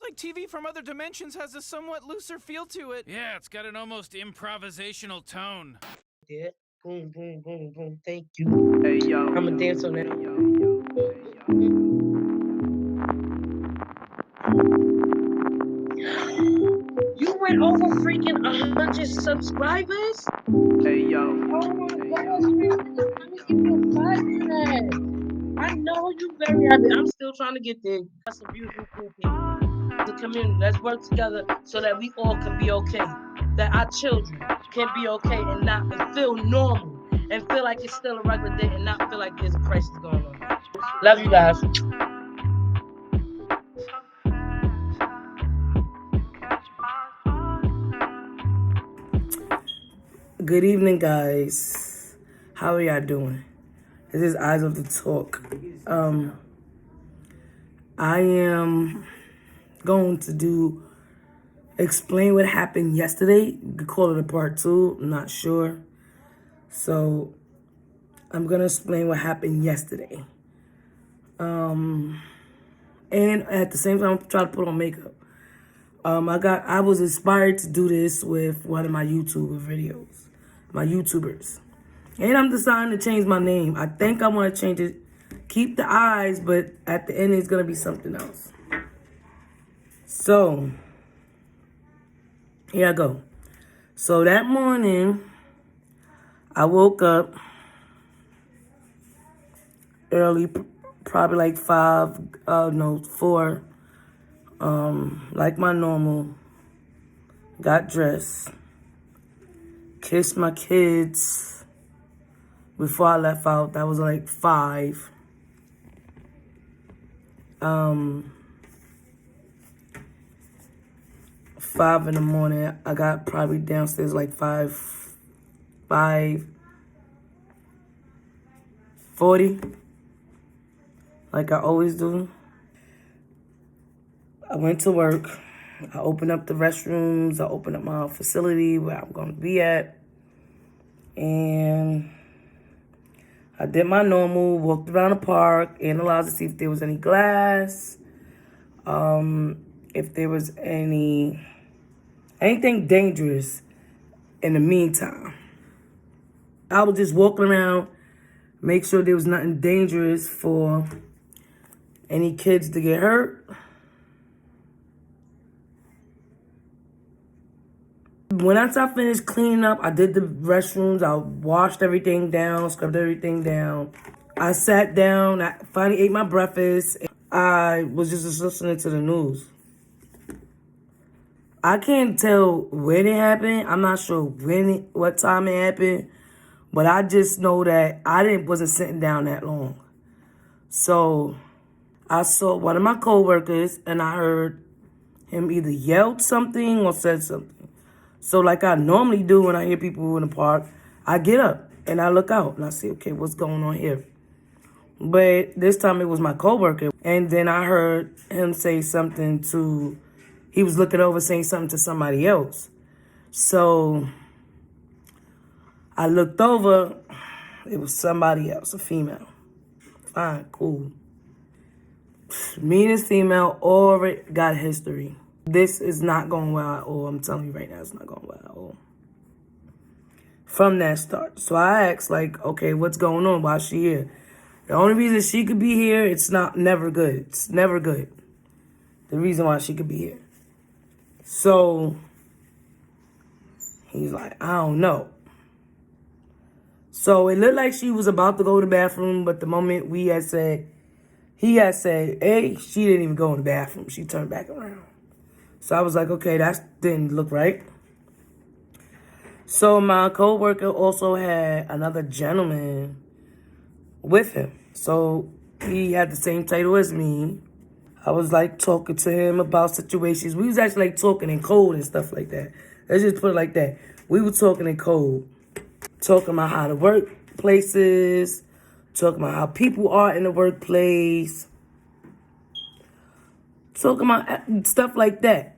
like TV from Other Dimensions has a somewhat looser feel to it. Yeah, it's got an almost improvisational tone. Yeah. Boom, boom, boom, boom. Thank you. Hey, yo. I'ma dance on that. You went over freaking 100 subscribers? Hey, yo. Oh my gosh, man. Let me give you a 5 I know you very happy. I'm still trying to get there. That's some beautiful, cool people. The community. Let's work together so that we all can be okay. That our children can be okay and not and feel normal and feel like it's still a regular day and not feel like there's a crisis going on. Love you guys. Good evening, guys. How are y'all doing? This is Eyes of the Talk. I am going to explain what happened yesterday. You could call it a part 2. I'm not sure. So I'm gonna explain what happened yesterday. And at the same time, I'm trying to put on makeup. I was inspired to do this with one of my YouTubers. And I'm deciding to change my name. I think I want to change it. Keep the eyes, but at the end, it's going to be something else. So, here I go. So, that morning, I woke up early, probably like 4, like my normal. Got dressed. Kissed my kids before I left out. That was like 5. 5 in the morning. I got probably downstairs like 5:40, like I always do. I went to work. I opened up the restrooms. I opened up my facility where I'm going to be at. And I did my normal, walked around the park, analyzed to see if there was any glass, if there was anything dangerous in the meantime. I was just walking around, make sure there was nothing dangerous for any kids to get hurt. Once I finished cleaning up, I did the restrooms. I washed everything down, scrubbed everything down. I sat down. I finally ate my breakfast. I was just listening to the news. I can't tell when it happened. I'm not sure what time it happened. But I just know that wasn't sitting down that long. So I saw one of my coworkers, and I heard him either yelled something or said something. So like I normally do when I hear people in the park, I get up and I look out and I say, okay, what's going on here? But this time it was my coworker. And then I heard him say something he was looking over saying something to somebody else. So I looked over, it was somebody else, a female. Fine, cool. Me and this female already got history. This is not going well at all. I'm telling you right now, it's not going well at all. From that start. So I asked, like, okay, what's going on? Why is she here? The only reason she could be here, it's never good. It's never good. The reason why she could be here. So he's like, I don't know. So it looked like she was about to go to the bathroom, but the moment he had said, hey, she didn't even go in the bathroom. She turned back around. So I was like, okay, that didn't look right. So my coworker also had another gentleman with him. So he had the same title as me. I was like talking to him about situations. We was actually like talking in code and stuff like that. Let's just put it like that. We were talking in code. Talking about how the workplaces, talking about how people are in the workplace. Talking about stuff like that.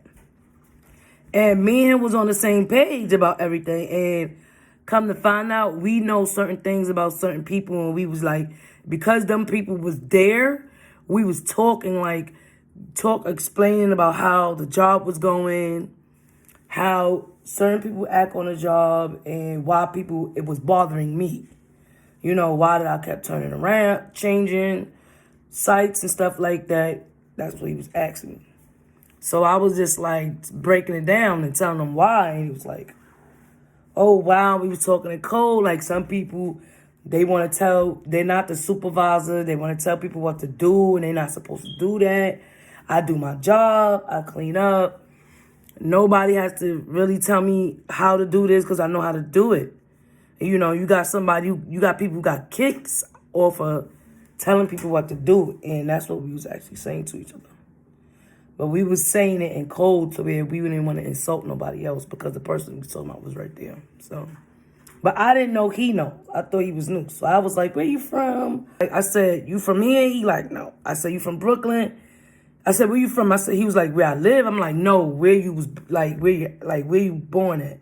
And me and him was on the same page about everything. And come to find out, we know certain things about certain people. And we was like, because them people was there, we was talking like explaining about how the job was going, how certain people act on the job, and why it was bothering me. You know, why did I kept turning around, changing sites and stuff like that. That's what he was asking me. So I was just like breaking it down and telling him why. And he was like, oh, wow, we was talking in code. Like some people, they want to tell, they're not the supervisor. They want to tell people what to do and they're not supposed to do that. I do my job. I clean up. Nobody has to really tell me how to do this because I know how to do it. You know, you got you got people who got kicks off of telling people what to do. And that's what we was actually saying to each other. But we was saying it in code so we didn't want to insult nobody else because the person we was talking about was right there. So, but I didn't know he know. I thought he was new. So I was like, where you from? I said, you from here? He like, no. I said, you from Brooklyn? I said, where you from? He was like, where I live? I'm like, no, where you born at?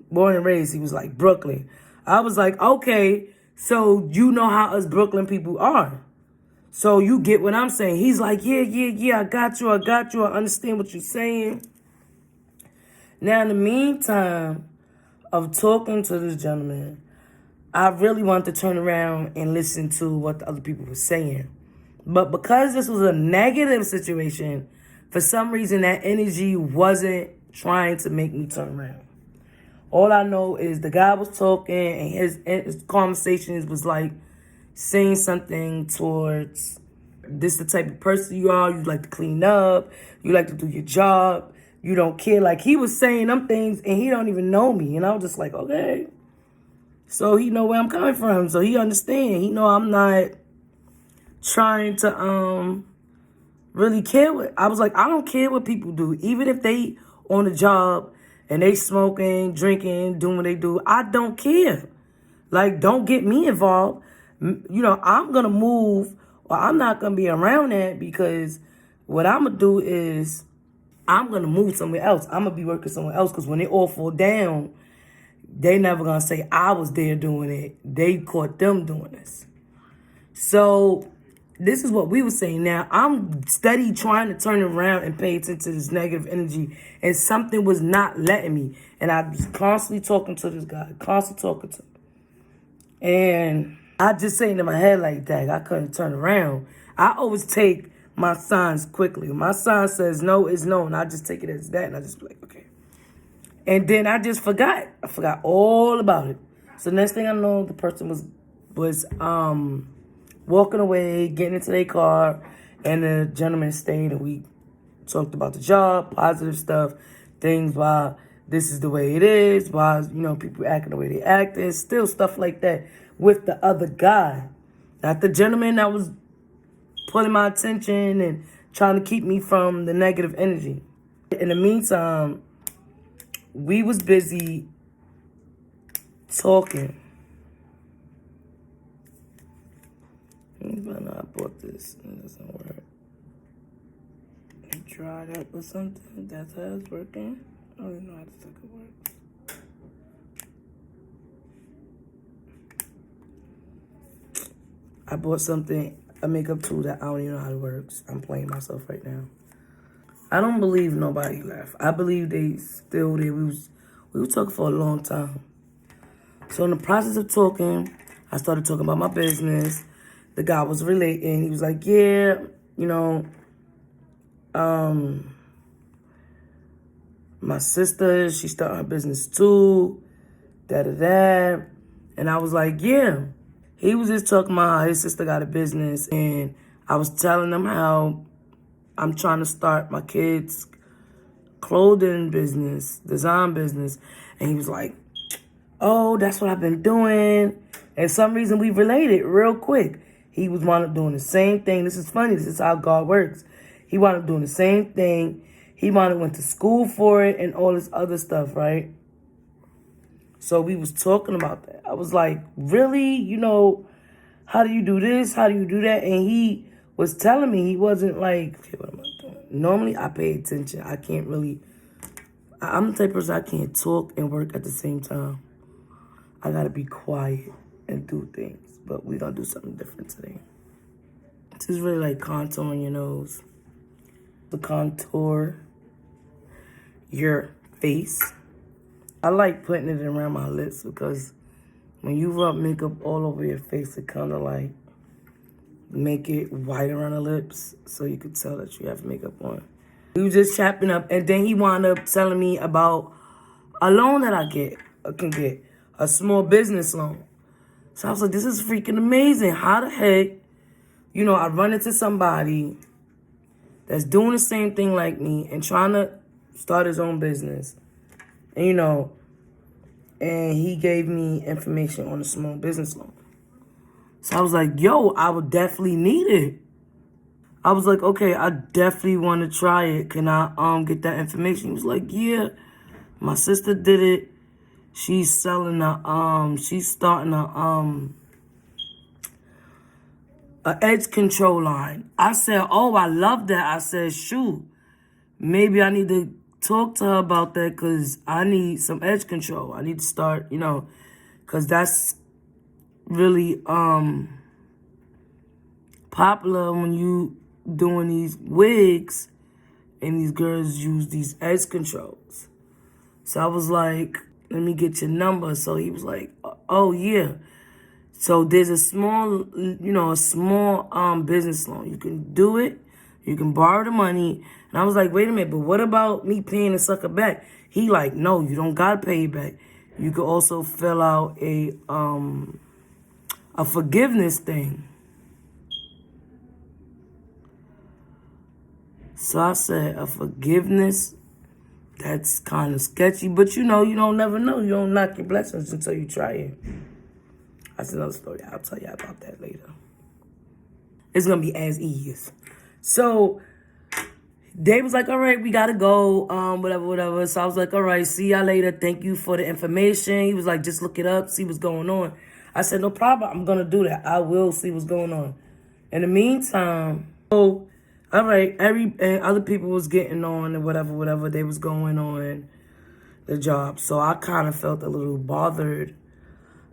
Born and raised. He was like, Brooklyn. I was like, okay, so you know how us Brooklyn people are. So you get what I'm saying. He's like, yeah, I got you. I understand what you're saying. Now, in the meantime of talking to this gentleman, I really wanted to turn around and listen to what the other people were saying. But because this was a negative situation, for some reason that energy wasn't trying to make me turn around. All I know is the guy was talking and his conversations was like saying something towards, this the type of person you are, you like to clean up, you like to do your job, you don't care. Like he was saying them things and he don't even know me. And I was just like, okay. So he know where I'm coming from. So he understand. He know I'm not trying to really care what, I was like, I don't care what people do. Even if they on the job and they smoking, drinking, doing what they do, I don't care. Like, don't get me involved. You know, I'm going to move or I'm not going to be around that because what I'm going to do is I'm going to move somewhere else. I'm going to be working somewhere else because when they all fall down, they never going to say I was there doing it. They caught them doing this. So this is what we were saying. Now, I'm steady trying to turn around and pay attention to this negative energy, and something was not letting me. And I was constantly talking to this guy, constantly talking to him. And I just saying in my head like that, I couldn't turn around. I always take my signs quickly. When my sign says no, it's no, and I just take it as that, and I just be like, okay. And then I just forgot. I forgot all about it. So next thing I know, the person was walking away, getting into their car, and the gentleman stayed, and we talked about the job, positive stuff, things why this is the way it is, why, you know, people acting the way they act, and still stuff like that with the other guy. Not the gentleman that was pulling my attention and trying to keep me from the negative energy. In the meantime, we was busy talking. I bought this and it doesn't work. It dried up or something. That's how it's working. I don't even know how this fucking works. I bought something, a makeup tool that I don't even know how it works. I'm playing myself right now. I don't believe nobody left. I believe they still there. We were talking for a long time. So in the process of talking, I started talking about my business. The guy was relating. He was like, yeah, you know, my sister, she started her business too, da-da-da. And I was like, yeah. He was just talking about how his sister got a business. And I was telling him how I'm trying to start my kids' clothing business, design business. And he was like, oh, that's what I've been doing. And some reason we related real quick. He was wound up doing the same thing. This is funny. This is how God works. He wound up doing the same thing. He wound up went to school for it and all this other stuff, right? So we was talking about that. I was like, really? You know, how do you do this? How do you do that? And he was telling me, he wasn't like, okay, what am I doing? Normally, I pay attention. I can't really, I'm the type of person I can't talk and work at the same time. I got to be quiet and do things. But we're going to do something different today. This is really like contouring your nose. to contour your face. I like putting it around my lips because when you rub makeup all over your face, it kind of like make it white around the lips so you could tell that you have makeup on. We were just chopping up, and then he wound up telling me about a loan that I can get, a small business loan. So I was like, this is freaking amazing. How the heck, I run into somebody that's doing the same thing like me and trying to start his own business. And, and he gave me information on a small business loan. So I was like, yo, I would definitely need it. I was like, okay, I definitely want to try it. Can I get that information? He was like, yeah, my sister did it. She's selling she's starting a edge control line. I said, oh, I love that. I said, shoot, maybe I need to talk to her about that because I need some edge control. I need to start, because that's really popular when you doing these wigs and these girls use these edge controls. So I was like, let me get your number. So he was like, oh yeah. So there's a small business loan. You can do it. You can borrow the money. And I was like, wait a minute, but what about me paying the sucker back? He like, no, you don't gotta pay it back. You could also fill out a forgiveness thing. So I said, a forgiveness? That's kind of sketchy, but you don't never know. You don't knock your blessings until you try it. That's another story. I'll tell you about that later. It's going to be as is. So Dave was like, all right, we got to go, whatever. So I was like, all right, see y'all later. Thank you for the information. He was like, just look it up, see what's going on. I said, no problem. I'm going to do that. I will see what's going on. In the meantime, all right, and other people was getting on and whatever they was going on the job. So I kind of felt a little bothered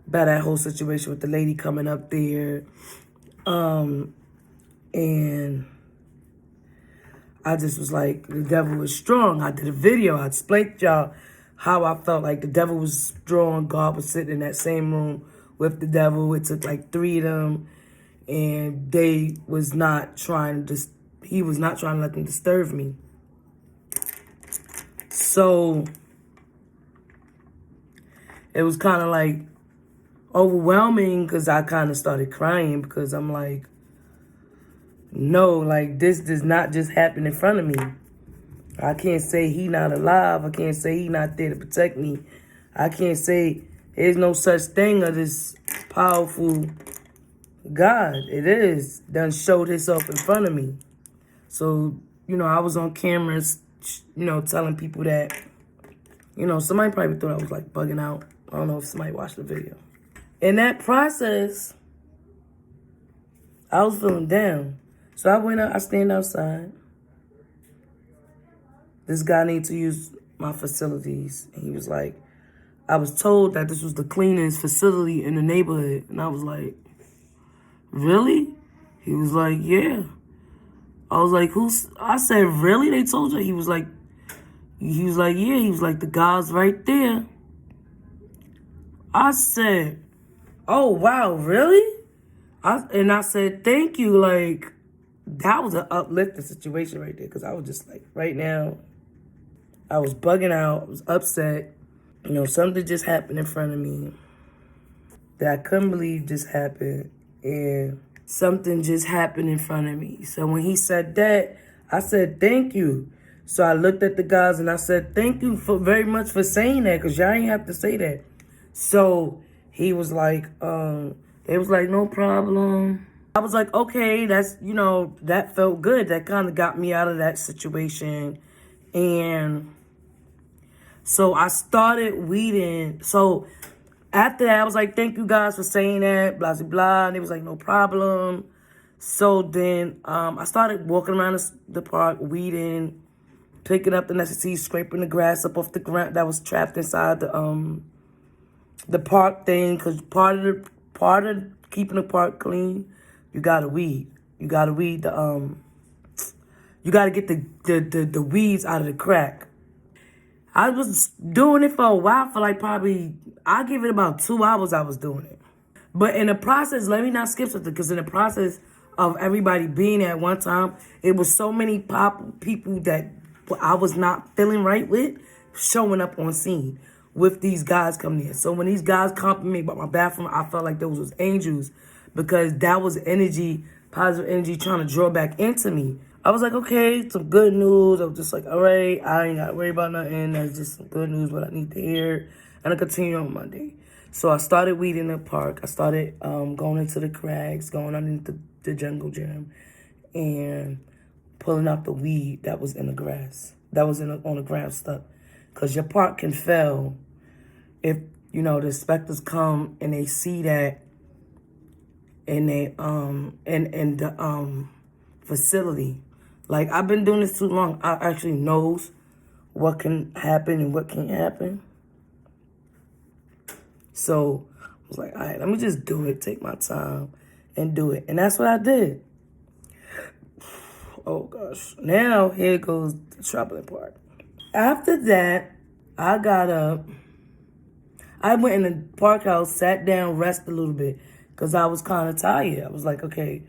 by that whole situation with the lady coming up there. And I just was like, the devil was strong. I did a video. I explained to y'all how I felt like the devil was strong. God was sitting in that same room with the devil. It took like 3 of them. And they was not trying to he was not trying to let them disturb me. So it was kind of like overwhelming because I kind of started crying because I'm like, no, like this does not just happen in front of me. I can't say he not alive. I can't say he not there to protect me. I can't say there's no such thing as this powerful God. It is done showed himself in front of me. So, I was on cameras, telling people that, somebody probably thought I was like bugging out. I don't know if somebody watched the video. In that process, I was feeling down. So I went out, I stand outside. This guy needs to use my facilities. And he was like, I was told that this was the cleanest facility in the neighborhood. And I was like, really? He was like, yeah. I was like, I said, really? They told you? He was like, yeah. He was like, the guy's right there. I said, oh, wow, really? I said, thank you. Like, that was an uplifting situation right there. Because I was just like, right now, I was bugging out. I was upset. Something just happened in front of me that I couldn't believe just happened. And something just happened in front of me. So when he said that, I said, thank you. So I looked at the guys and I said, thank you very much for saying that, because y'all ain't have to say that. So he was like, they was like, no problem. I was like, okay, that's, that felt good. That kind of got me out of that situation. And so I started weeding. So after that, I was like, thank you guys for saying that, blah, blah, blah. And it was like, no problem. So then I started walking around the park, weeding, picking up the necessities, scraping the grass up off the ground that was trapped inside the park thing. Because part of keeping the park clean, you got to weed. You got to weed the You got to get the weeds out of the crack. I was doing it for a while, for like probably, I'll give it about 2 hours I was doing it. But in the process, let me not skip something, because in the process of everybody being there at one time, it was so many people that I was not feeling right with showing up on scene with these guys coming in. So when these guys complimented me about my bathroom, I felt like those was angels, because that was energy, positive energy trying to draw back into me. I was like, okay, some good news. I was just like, all right, I ain't got to worry about nothing. That's just some good news, what I need to hear. And I continue on Monday. So I started weeding in the park. I started going into the crags, going underneath the jungle gym, and pulling out the weed that was in the grass, that was on the ground stuff. Because your park can fail if, the inspectors come and they see that in the facility. Like, I've been doing this too long. I actually knows what can happen and what can't happen. So I was like, all right, let me just do it, take my time and do it. And that's what I did. Oh, gosh. Now, here goes the troubling part. After that, I got up. I went in the park house, sat down, rested a little bit, because I was kind of tired. I was like, okay,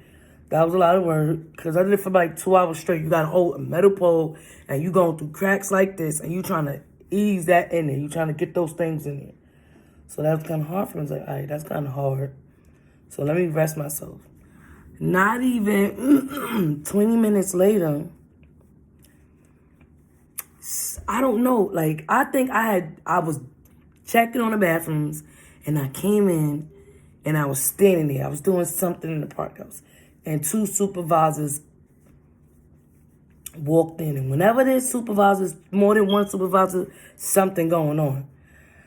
that was a lot of work, because I did it for like 2 hours straight. You got to hold a metal pole, and you going through cracks like this, and you trying to ease that in there. You trying to get those things in there. So that was kind of hard for me. I was like, all right, that's kind of hard. So let me rest myself. Not even 20 minutes later, I don't know. Like, I think I was checking on the bathrooms, and I came in, and I was standing there. I was doing something in the park house, and 2 supervisors walked in. And whenever there's supervisors, more than one supervisor, something going on.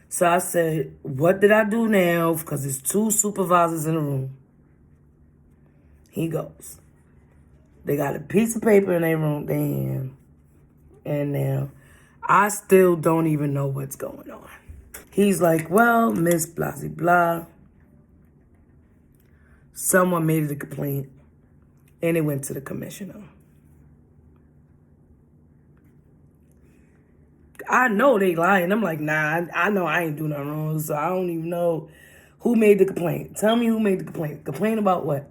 So I said, what did I do now? Because there's 2 supervisors in the room. He goes, they got a piece of paper in their room, their hand. And now I still don't even know what's going on. He's like, well, Miss Blasey Blah, someone made a complaint, and it went to the commissioner. I know they lying. I'm like, nah, I know I ain't doing nothing wrong, so I don't even know who made the complaint. Tell me who made the complaint. Complain about what?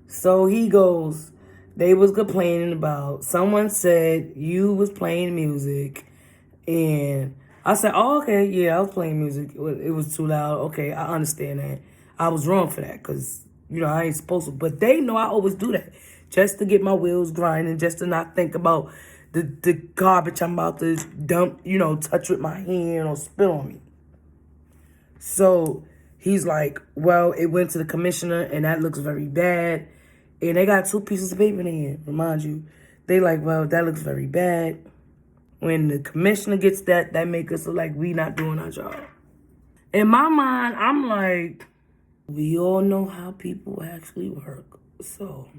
So he goes, they was complaining about, someone said you was playing music, and I said, oh, okay, yeah, I was playing music. It was too loud. Okay, I understand that. I was wrong for that, because, I ain't supposed to. But they know I always do that, just to get my wheels grinding, just to not think about the garbage I'm about to dump, touch with my hand or spill on me. So he's like, well, it went to the commissioner, and that looks very bad. And they got 2 pieces of paper in their hand, remind you. They like, well, that looks very bad. When the commissioner gets that make us look like we not doing our job. In my mind, I'm like, we all know how people actually work. So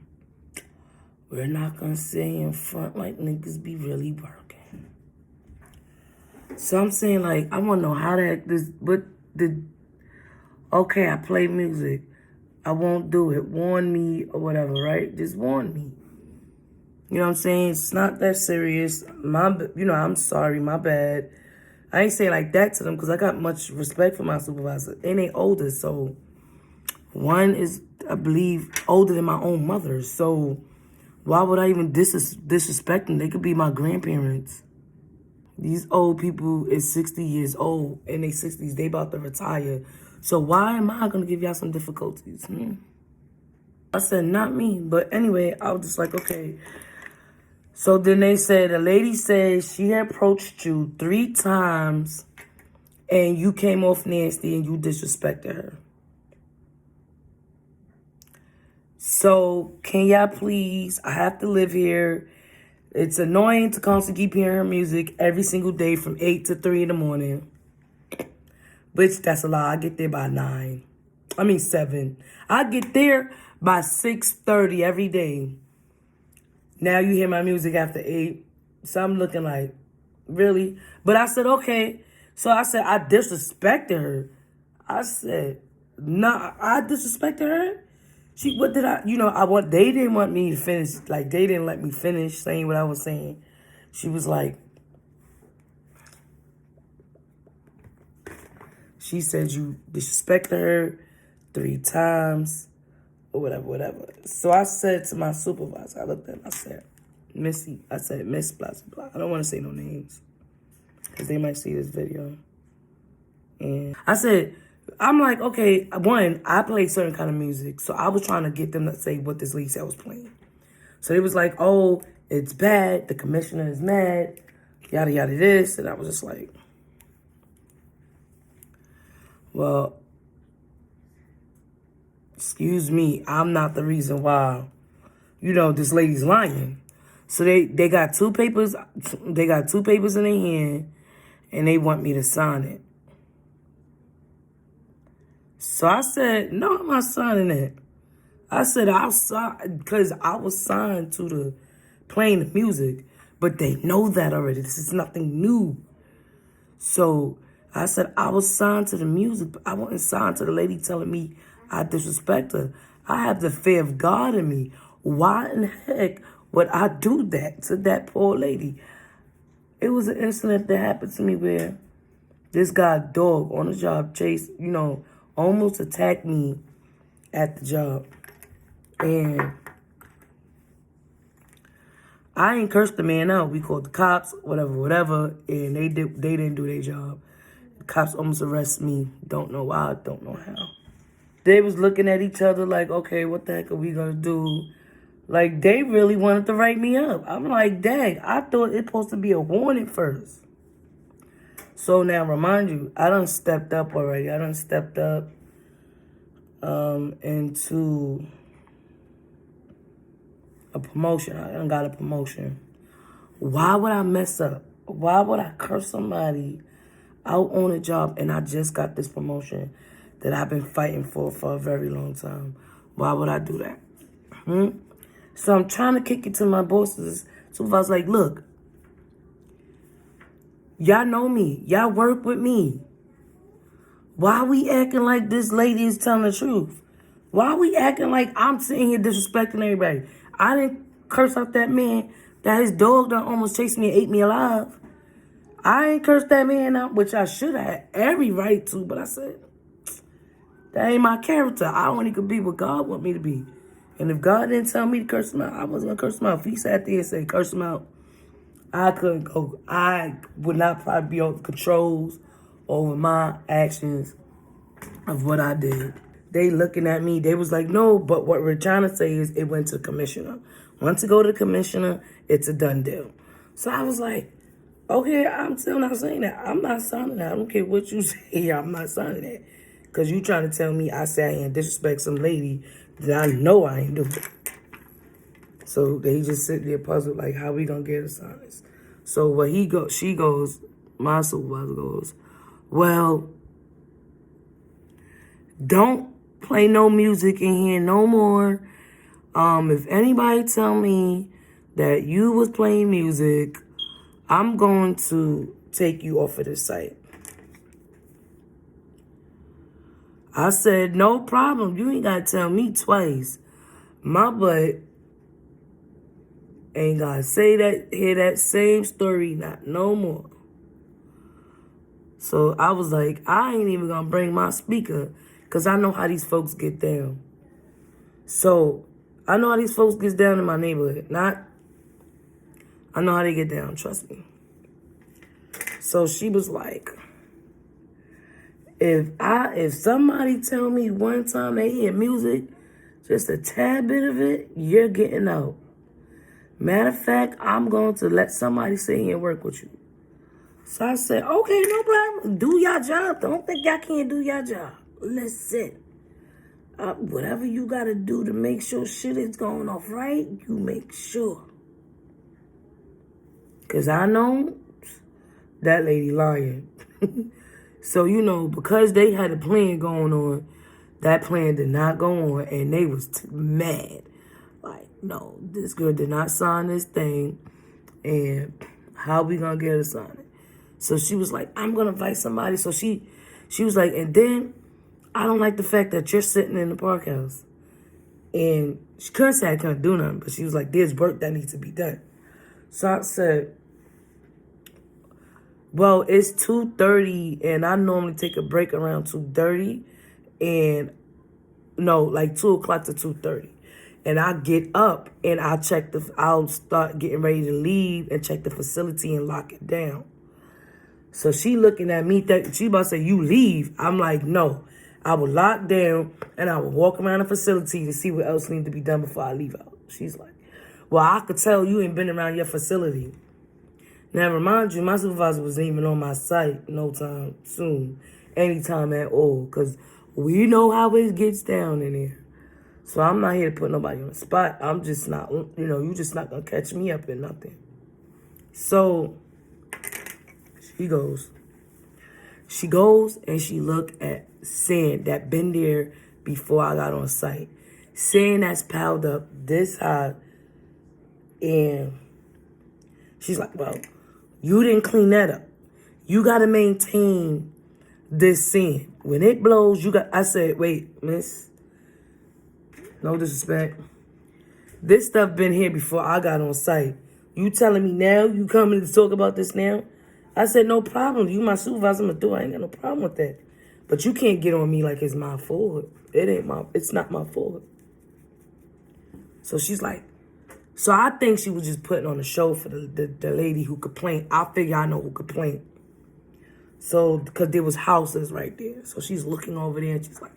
we're not going to say in front like niggas be really working. So I'm saying, like, I want to know how okay, I play music. I won't do it. Warn me or whatever, right? Just warn me. You know what I'm saying? It's not that serious. I'm sorry, my bad. I ain't saying like that to them, because I got much respect for my supervisor. And they older, so one is, I believe, older than my own mother. So why would I even disrespect them? They could be my grandparents. These old people is 60 years old. In their 60s, they about to retire. So why am I going to give y'all some difficulties? I said, not me. But anyway, I was just like, okay. So then they said, a lady said she had approached you 3 times, and you came off nasty and you disrespected her. So can y'all please, I have to live here. It's annoying to constantly keep hearing her music every single day from 8 to 3 in the morning. Bitch, that's a lie. I get there by 7. I get there by 6:30 every day. Now you hear my music after 8. So I'm looking like, really? But I said, okay. So I said, I disrespected her. I said, nah, I disrespected her? What did I, they didn't want me to finish, like, they didn't let me finish saying what I was saying. She was like, she said you disrespected her 3 times or whatever. So I said to my supervisor, I looked at him, I said, Miss blah, blah, blah. I don't want to say no names because they might see this video. And I said, I'm like, okay, one, I play certain kind of music. So I was trying to get them to say what this lady said I was playing. So they was like, oh, it's bad. The commissioner is mad. Yada, yada, this. And I was just like, well, excuse me. I'm not the reason why, this lady's lying. So they got 2 papers. They got 2 papers in their hand and they want me to sign it. So I said, no, I'm not signing it. I said, I'll sign, because I was signed to the playing the music, but they know that already. This is nothing new. So I said, I was signed to the music, but I wasn't signed to the lady telling me I disrespect her. I have the fear of God in me. Why in the heck would I do that to that poor lady? It was an incident that happened to me where this guy, dog, on the job, almost attacked me at the job. And I ain't cursed the man out. We called the cops, whatever, and they didn't do their job. The cops almost arrested me. Don't know why, don't know how. They was looking at each other like, okay, what the heck are we gonna do? Like, they really wanted to write me up. I'm like, dang, I thought it supposed to be a warning first. So now, remind you, I done stepped up already. I done stepped up into a promotion. I done got a promotion. Why would I mess up? Why would I curse somebody out on a job and I just got this promotion that I've been fighting for a very long time? Why would I do that? So I'm trying to kick it to my bosses. So I was like, look, y'all know me. Y'all work with me. Why we acting like this lady is telling the truth? Why we acting like I'm sitting here disrespecting everybody? I didn't curse out that man that his dog done almost chased me and ate me alive. I ain't cursed that man out, which I should have had every right to, but I said, that ain't my character. I only could be what God want me to be. And if God didn't tell me to curse him out, I wasn't going to curse him out. If he sat there and said, curse him out, I couldn't go. I would not probably be over controls over my actions of what I did. They looking at me. They was like, no, but what we're trying to say is it went to the commissioner. Once it go to the commissioner, it's a done deal. So I was like, okay, I'm still not saying that. I'm not signing that. I don't care what you say. I'm not signing that. Because you trying to tell me I say I ain't disrespect some lady that I know I ain't doing. So they just sit there puzzled, like, how we gonna get us on this? So what she goes, my supervisor goes, well, don't play no music in here no more. If anybody tell me that you was playing music, I'm going to take you off of this site. I said, no problem. You ain't got to tell me twice. My butt ain't got to hear that same story, not no more. So I was like, I ain't even going to bring my speaker because I know how these folks get down. So I know how these folks get down in my neighborhood. I know how they get down, trust me. So she was like, if somebody tell me one time they hear music, just a tad bit of it, you're getting out. Matter of fact, I'm going to let somebody sit here and work with you. So I said, okay, no problem. Do your job. Don't think y'all can't do your job. Listen, whatever you got to do to make sure shit is going off right, you make sure. Because I know that lady lying. So, because they had a plan going on, that plan did not go on, and they was mad. Like, no, this girl did not sign this thing, and how we gonna get her to sign it? So she was like, I'm gonna invite somebody. So she was like, and then I don't like the fact that you're sitting in the park house. And she couldn't say I couldn't do nothing, but she was like, there's work that needs to be done. So I said, well, it's 2:30, and I normally take a break around 2:30, and no, like 2 o'clock to 2:30. And I get up, and I'll start getting ready to leave and check the facility and lock it down. So she looking at me, she about to say, you leave. I'm like, no. I will lock down, and I will walk around the facility to see what else needs to be done before I leave out. She's like, well, I could tell you ain't been around your facility. Now, remind you, my supervisor wasn't even on my site no time soon, anytime at all, because we know how it gets down in here. So I'm not here to put nobody on the spot. I'm just not, you just not going to catch me up in nothing. So she goes and she look at sand that been there before I got on site. Sand that's piled up this high. And she's like, well, you didn't clean that up. You got to maintain this sand. When it blows, I said, wait, miss, no disrespect. This stuff been here before I got on site. You telling me now you coming to talk about this now? I said, no problem. You my supervisor, I'm going to do it. I ain't got no problem with that. But you can't get on me like it's my fault. It's not my fault. So she's like, so I think she was just putting on a show for the lady who complained. I figure I know who complained. So, because there was houses right there. So she's looking over there and she's like,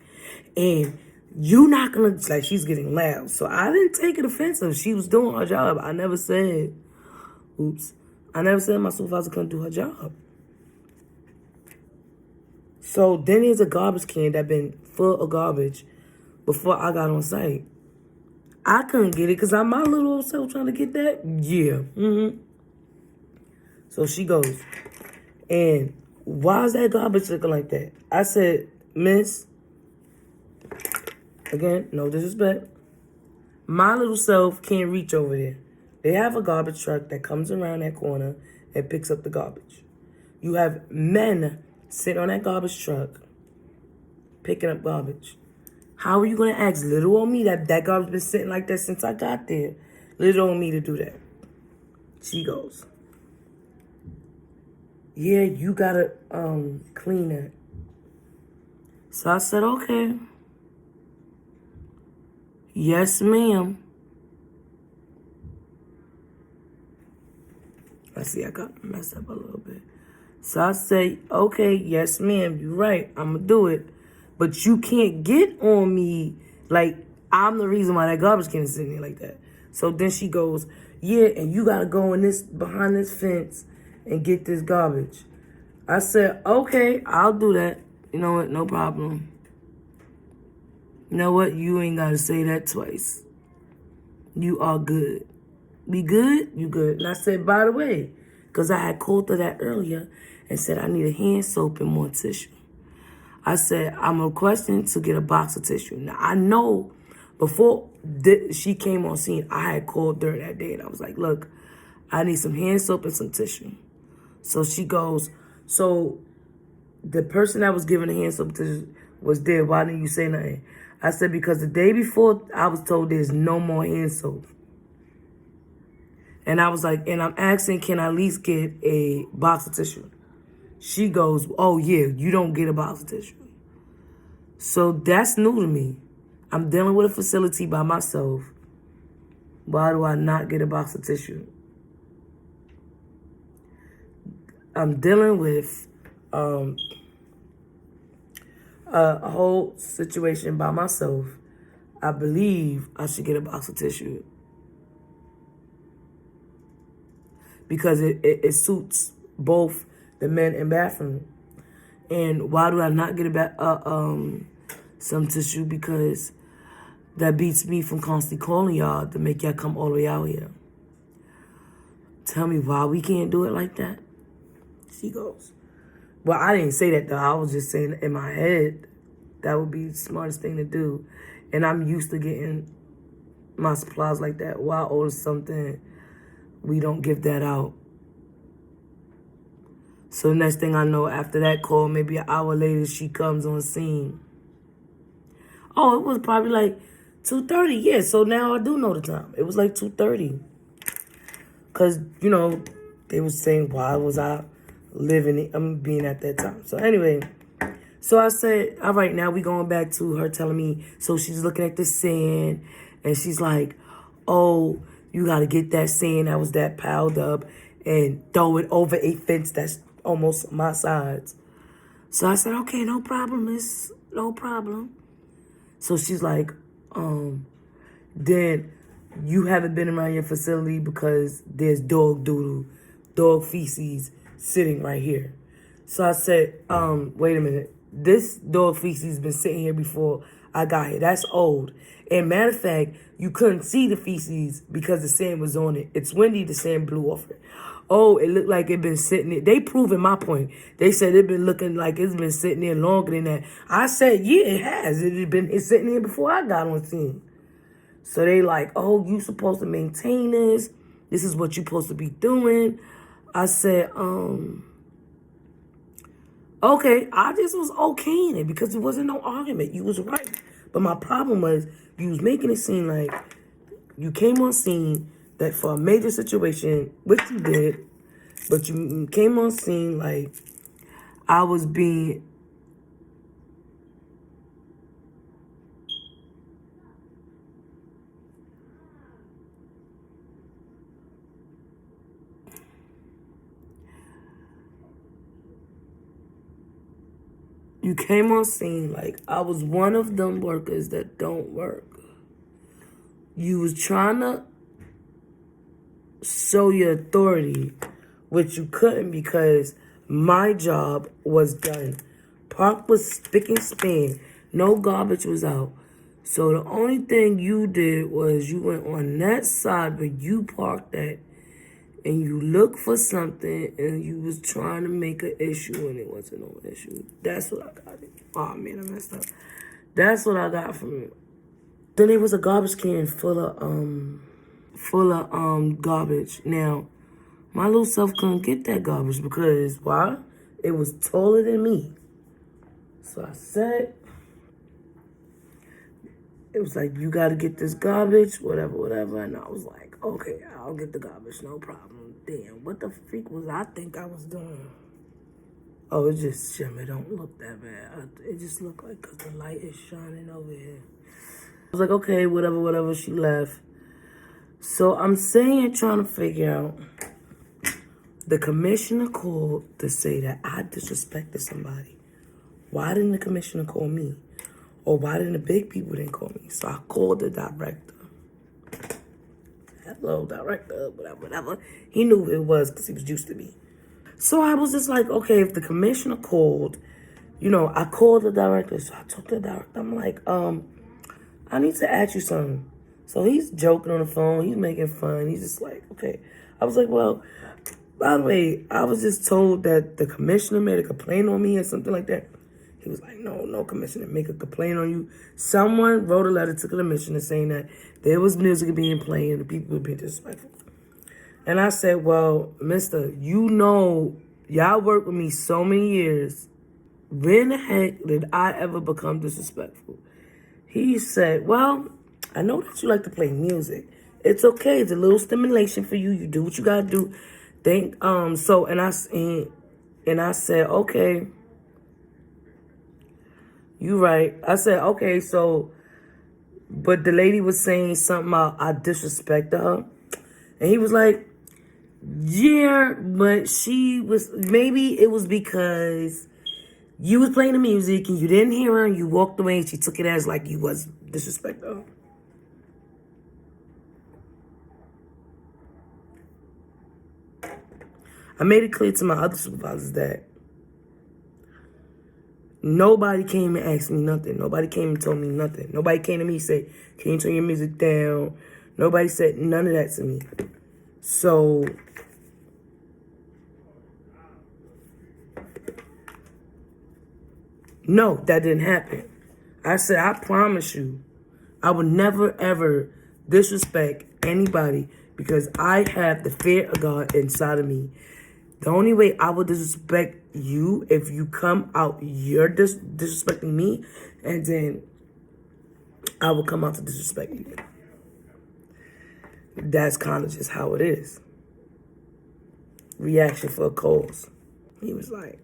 and you not going to, like, she's getting loud. So I didn't take it offensive. She was doing her job. I never said my supervisor couldn't do her job. So then there's a garbage can that been full of garbage before I got on site. I couldn't get it because I'm my little old self trying to get that. Yeah. So she goes, and why is that garbage looking like that? I said, miss, again, no disrespect, my little self can't reach over there. They have a garbage truck that comes around that corner and picks up the garbage. You have men sitting on that garbage truck picking up garbage. How are you going to ask little old me that garbage been sitting like that since I got there? Little old me to do that. She goes, yeah, you got to clean that. So I said, okay. Yes, ma'am. I see I got messed up a little bit. So I say, okay, yes, ma'am, you're right. I'm going to do it. But you can't get on me like I'm the reason why that garbage can is sitting there like that. So then she goes, yeah, and you got to go behind this fence and get this garbage. I said, okay, I'll do that. You know what? No problem. You know what? You ain't got to say that twice. You are good. Be good? You good. And I said, by the way, because I had called her that earlier and said I need a hand soap and more tissue. I said, I'm requesting to get a box of tissue. Now, I know before she came on scene, I had called her that day, and I was like, look, I need some hand soap and some tissue. So she goes, so the person that was giving the hand soap tissue was there. Why didn't you say nothing? I said, because the day before, I was told there's no more hand soap. And I was like, and I'm asking, can I at least get a box of tissue? She goes, oh, yeah, you don't get a box of tissue. So that's new to me. I'm dealing with a facility by myself. Why do I not get a box of tissue? I'm dealing with a whole situation by myself. I believe I should get a box of tissue. Because it suits both the men and bathroom. And why do I not get some tissue? Because that beats me from constantly calling y'all to make y'all come all the way out here. Tell me why we can't do it like that? She goes, well, I didn't say that though. I was just saying in my head that would be the smartest thing to do. And I'm used to getting my supplies like that. Why order something we don't give that out? So the next thing I know, after that call, maybe an hour later, she comes on scene. Oh, it was probably like 2:30, yeah. So now I do know the time. It was like 2:30. Because, you know, they was saying, why was I being at that time? So anyway, so I said, all right, now we going back to her telling me, so she's looking at the sand, and she's like, oh, you got to get that sand that was that piled up and throw it over a fence that's almost my size. So I said, okay, no problem, miss, no problem. So she's like, then you haven't been around your facility because there's dog doodle, dog feces sitting right here. So I said, wait a minute. This dog feces been sitting here before I got here. That's old. And matter of fact, you couldn't see the feces because the sand was on it. It's windy, the sand blew off it. Oh, it looked like it been sitting there. They proving my point. They said it been looking like it's been sitting there longer than that. I said, yeah, it has. It's sitting here before I got on scene. So they like, oh, you supposed to maintain this. This is what you supposed to be doing. I said, okay, I just was okaying it because it wasn't no argument. You was right. But my problem was you was making it seem like you came on scene that for a major situation, which you did, but you came on scene like I was being... You came on scene like I was one of them workers that don't work. You was trying to show your authority, which you couldn't because my job was done. Park was spick and span. No garbage was out. So the only thing you did was you went on that side where you parked at and you looked for something and you was trying to make an issue and it wasn't no issue. That's what I got. Oh, man, I messed up. That's what I got from it. Then there was a garbage can full of garbage. Now, my little self couldn't get that garbage because, why? It was taller than me. So I said, it was like, you got to get this garbage, whatever. And I was like, okay, I'll get the garbage, no problem. Damn, what the freak was I think I was doing? Oh, it just shimmer. Don't look that bad. It just looked like because the light is shining over here. I was like, okay, whatever. She left. So I'm saying, trying to figure out. The commissioner called to say that I disrespected somebody. Why didn't the commissioner call me? Or why didn't the big people didn't call me? So I called the director. Hello, director, whatever. He knew who it was because he was used to me. So I was just like, okay, if the commissioner called, you know, I called the director. So I took the director. I'm like, I need to ask you something. So he's joking on the phone. He's making fun. He's just like, okay. I was like, well, by the way, I was just told that the commissioner made a complaint on me or something like that. He was like, no commissioner make a complaint on you. Someone wrote a letter to the commissioner saying that there was music being played and the people were being disrespectful. And I said, well, mister, you know, y'all worked with me so many years. When the heck did I ever become disrespectful? He said, well, I know that you like to play music. It's okay. It's a little stimulation for you. You do what you got to do. And I said, okay. You right. I said, okay, so, but the lady was saying something about I disrespected her. And he was like, yeah, but maybe it was because you was playing the music and you didn't hear her and you walked away and she took it as like you was disrespecting her. I made it clear to my other supervisors that nobody came and asked me nothing. Nobody came and told me nothing. Nobody came to me and said, can you turn your music down? Nobody said none of that to me. So, no, that didn't happen. I said, I promise you, I would never, ever disrespect anybody because I have the fear of God inside of me. The only way I would disrespect you if you come out, you're disrespecting me, and then I would come out to disrespect you. That's kind of just how it is. Reaction for a cause. He was like,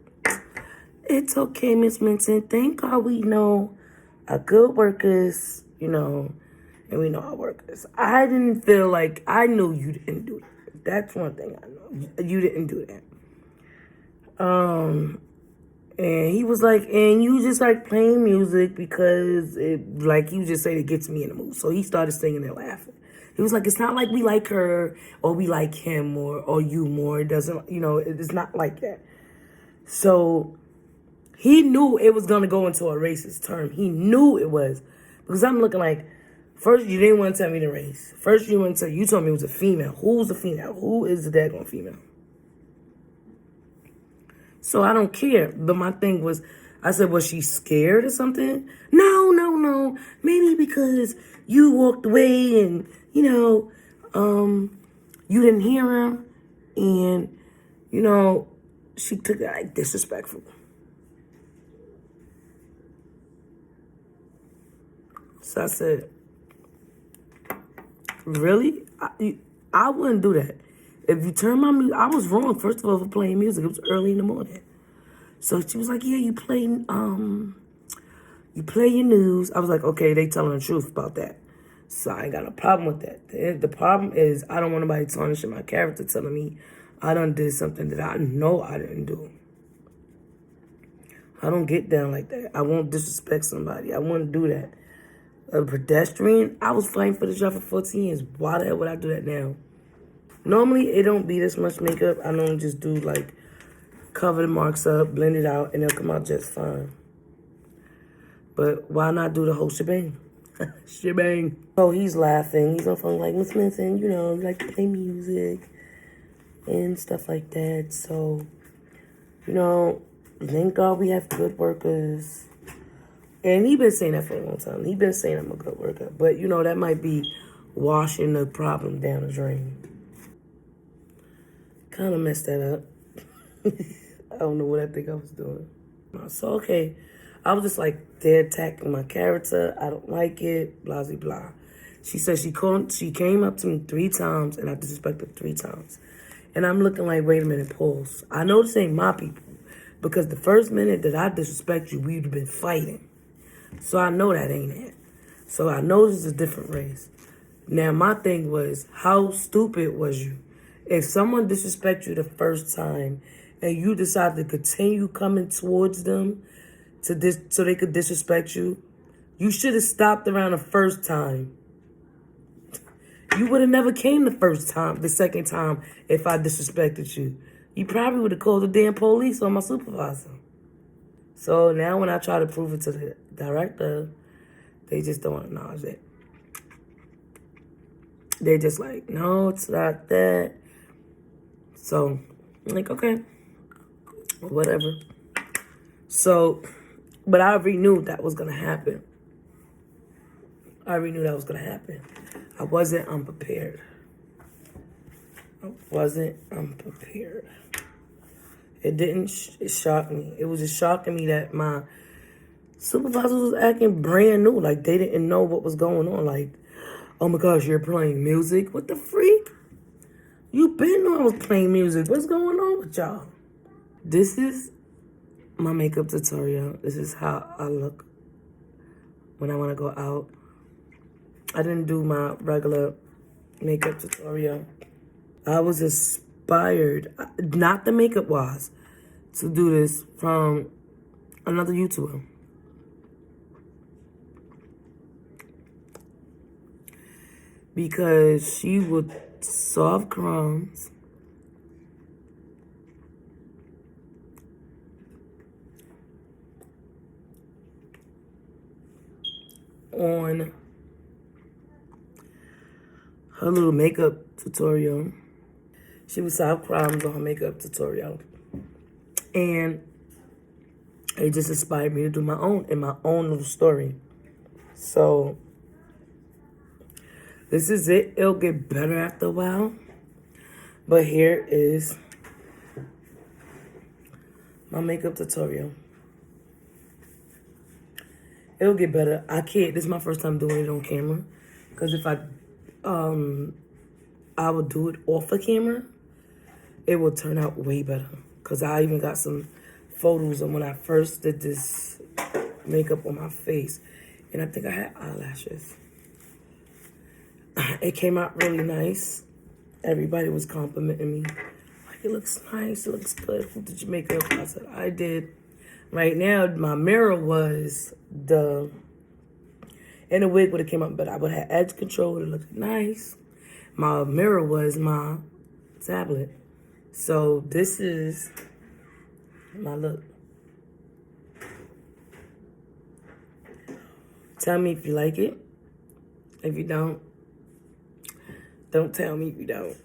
it's okay, Miss Minton. Thank God we know our good workers, and we know our workers. I didn't feel like, I knew you didn't do that. That's one thing I know. You didn't do that. And he was like, and you just like playing music because it, like you just said, it gets me in the mood. So he started singing and laughing. He was like, it's not like we like her or we like him or you more. It doesn't, it's not like that. So he knew it was going to go into a racist term. He knew it was. Because I'm looking like, first you didn't want to tell me the race. First you told me it was a female. Who's a female? Who is the daggone female? So I don't care. But my thing was, I said, was she scared or something? No. Maybe because you walked away and, you didn't hear her. And, she took it like disrespectful. So I said, really? I wouldn't do that. If you turn my music, I was wrong, first of all, for playing music. It was early in the morning. So she was like, yeah, you play your news. I was like, okay, they telling the truth about that. So I ain't got no problem with that. The problem is I don't want nobody tarnishing my character, telling me I done did something that I know I didn't do. I don't get down like that. I won't disrespect somebody. I wouldn't do that. A pedestrian, I was fighting for this job for 14 years. Why the hell would I do that now? Normally, it don't be this much makeup. I don't just do, like, cover the marks up, blend it out, and they'll come out just fine. But why not do the whole shebang? Shebang. So he's laughing. He's on the phone like, Miss Minton, you like to play music and stuff like that. So, thank God we have good workers. And he been saying that for a long time. He been saying I'm a good worker. But, that might be washing the problem down the drain. Kind of messed that up. I don't know what I think I was doing. So, okay. I was just like, they're attacking my character. I don't like it. Blah, blah, blah. She said she came up to me 3 times and I disrespected 3 times. And I'm looking like, wait a minute, pause. I know this ain't my people. Because the first minute that I disrespect you, we'd have been fighting. So I know that ain't it. So I know this is a different race. Now, my thing was, how stupid was you? If someone disrespects you the first time and you decide to continue coming towards them so they could disrespect you, you should have stopped around the first time. You would have never came the second time if I disrespected you. You probably would have called the damn police on my supervisor. So now when I try to prove it to the director, they just don't acknowledge it. They're just like, no, it's not that. So, I'm like, okay, whatever. So, but I already knew that was going to happen. I wasn't unprepared. It shocked me. It was just shocking me that my supervisor was acting brand new. Like, they didn't know what was going on. Like, oh my gosh, you're playing music? What the freak? You been knew I was playing music. What's going on with y'all? This is my makeup tutorial. This is how I look when I want to go out. I didn't do my regular makeup tutorial. I was inspired, not the makeup wise, to do this from another YouTuber. Because she would solve crimes on her little makeup tutorial. She would solve crimes on her makeup tutorial. And it just inspired me to do my own little story. So this is it. It'll get better after a while. But here is my makeup tutorial. It'll get better. I can't. This is my first time doing it on camera. Because if I would do it off of camera, it will turn out way better. Because I even got some photos of when I first did this makeup on my face. And I think I had eyelashes. It came out really nice. Everybody was complimenting me. Like, it looks nice. It looks good. Who did you make up? I said, I did. Right now, my mirror was in the wig would have came up, but I would have edge control. It looked nice. My mirror was my tablet. So this is my look. Tell me if you like it. If you don't tell me if you don't.